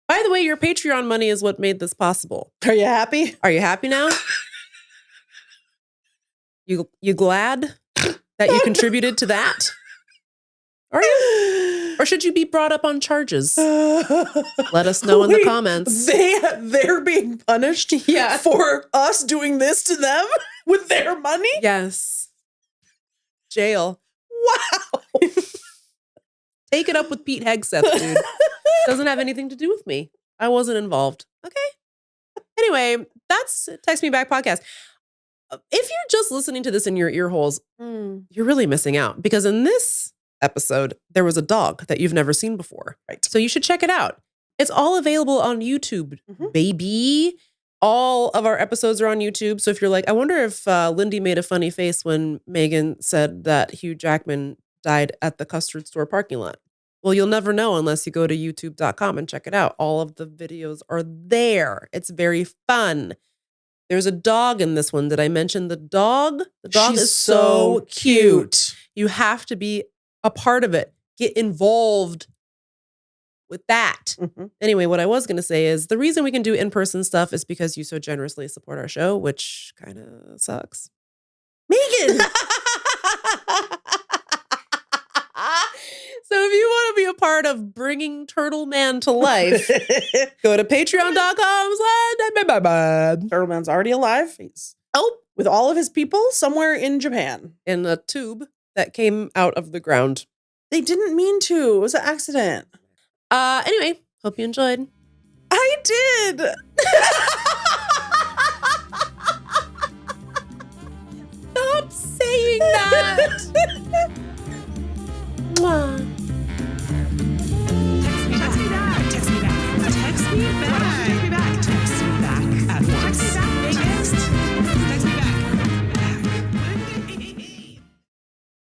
By the way, your Patreon money is what made this possible. Are you happy? Are you happy now? You glad that you contributed to that? Are you? Or should you be brought up on charges? Let us know in the comments. They're being punished for us doing this to them with their money? Yes. Jail. Wow. Take it up with Pete Hegseth, dude. Doesn't have anything to do with me. I wasn't involved. Okay. Anyway, that's Text Me Back podcast. If you're just listening to this in your ear holes, you're really missing out, because in this episode, there was a dog that you've never seen before. Right. So you should check it out. It's all available on YouTube, baby. All of our episodes are on YouTube. So if you're like, I wonder if Lindy made a funny face when Meagan said that Hugh Jackman died at the custard store parking lot. Well, you'll never know unless you go to youtube.com and check it out. All of the videos are there. It's very fun. There's a dog in this one. Did I mention the dog? The dog She's is so cute. You have to be a part of it. Get involved with that. Anyway, what I was going to say is the reason we can do in-person stuff is because you so generously support our show, which kind of sucks. Meagan! So if you want to be a part of bringing Turtle Man to life, go to patreon.com/. Turtle Man's already alive. He's with all of his people somewhere in Japan. In a tube that came out of the ground. They didn't mean to. It was an accident. Anyway, hope you enjoyed. I did.